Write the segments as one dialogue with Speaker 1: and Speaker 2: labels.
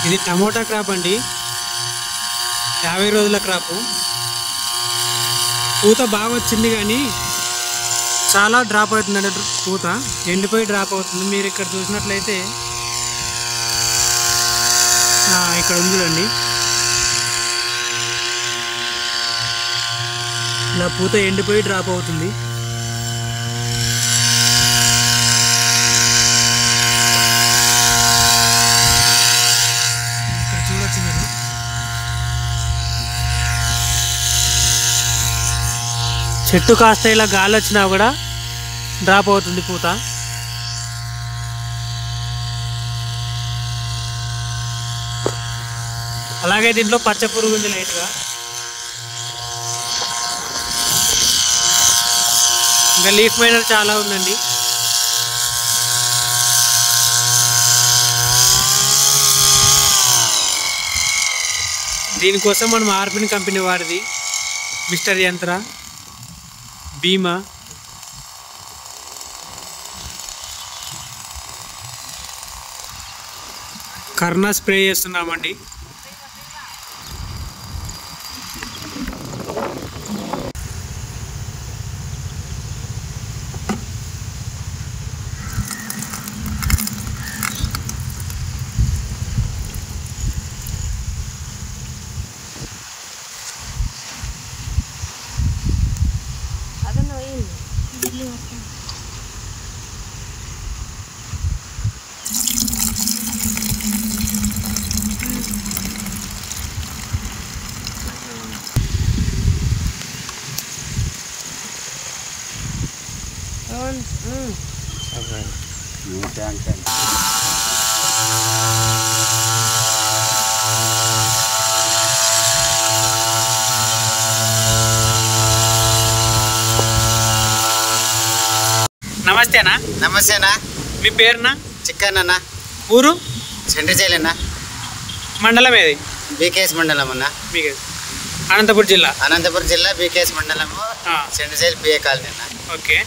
Speaker 1: ఇది tomato crop అండి, 50 రోజుల క్రాపు. పూత బాగా వచ్చింది కానీ చాలా డ్రాప్ అవుతుందండి. పూత ఎండిపోయి డ్రాప్ అవుతుంది. మీరు ఇక్కడ చూసినట్లయితే ఇక్కడ ఉంది చూడండి, ఇలా పూత ఎండిపోయి డ్రాప్ అవుతుంది. ఇక్కడ చూడొచ్చు మీరు. చెట్టు కాస్త ఇలా గాలి వచ్చినా కూడా డ్రాప్ అవుతుంది పూత. అలాగే దీంట్లో పచ్చ పురుగు ఉంది లైట్గా. ఇంకా లీఫ్ మైనర్ చాలా ఉందండి. దీనికోసం మనం ఆర్పిన్ కంపెనీ వాడిది మిస్టర్ యంత్ర, భీమా. కర్ణ స్ప్రే చేస్తున్నామండి.
Speaker 2: నమస్తే అన్న.
Speaker 3: నమస్తే అన్న.
Speaker 2: మీ పేరునా?
Speaker 3: చిక్కన్న.
Speaker 2: ఊరు?
Speaker 3: సెంట్రజైల్ అన్న.
Speaker 2: మండలం ఏది?
Speaker 3: బీకేఎస్ మండలం అన్న.
Speaker 2: బీకేఎస్, అనంతపురం జిల్లా.
Speaker 3: అనంతపురం జిల్లా బీకేఎస్ మండలము, సెంట్రజైల్ పిఏ కాలనీ అన్న.
Speaker 2: ఓకే,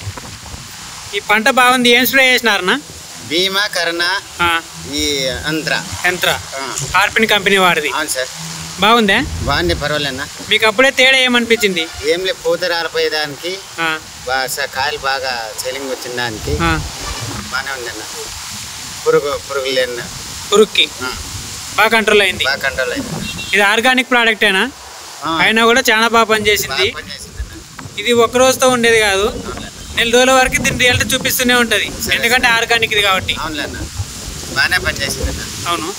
Speaker 2: ఈ పంట బాగుంది. ఏం స్ప్రే చేసినారన్నా?
Speaker 3: భీమా, కర్ణ, ఈ యంత్ర
Speaker 2: ఆర్పిన్ కంపెనీ వాడిది.
Speaker 3: అవును సార్.
Speaker 2: బాగుందా?
Speaker 3: బాగుంది, పర్వాలేదన్న.
Speaker 2: మీకు అప్పుడే తేడా ఏమనిపించింది?
Speaker 3: ఏం లేదు, పూత రాలిపోయేదానికి కాయలు బాగా సెలింగ్ వచ్చిన దానికి బాగానే ఉందన్న.
Speaker 2: పురుగుకి బాగా కంట్రోల్ అయింది.
Speaker 3: బాగా కంట్రోల్ అయింది.
Speaker 2: ఇది ఆర్గానిక్ ప్రోడక్టేనా? అయినా కూడా చాలా బాగా పనిచేసింది. ఇది ఒక్క రోజుతో ఉండేది కాదు, నెల రోజుల వరకు దీని రిజల్ట్ చూపిస్తూనే ఉంటుంది. ఎందుకంటే ఆర్గానిక్ ఇది కాబట్టి.
Speaker 3: అవునులేన్న, బాగానే పనిచేసింది.
Speaker 2: అవును.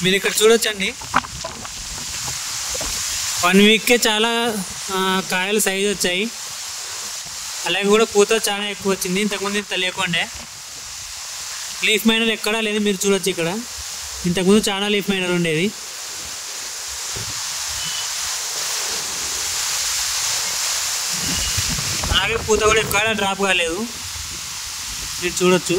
Speaker 2: మీరు ఇక్కడ చూడొచ్చండి, 1 వీక్కే చాలా కాయలు సైజు వచ్చాయి. అలాగే కూడా పూత చాలా ఎక్కువ వచ్చింది. ఇంతకుముందు ఇంత లేకుండే. లీఫ్ మైనర్ ఎక్కడా లేదు, మీరు చూడొచ్చు. ఇక్కడ ఇంతకుముందు చాలా లీఫ్ మైనర్ ఉండేది. అలాగే పూత కూడా ఎక్కడ డ్రాప్ కాలేదు, మీరు చూడొచ్చు.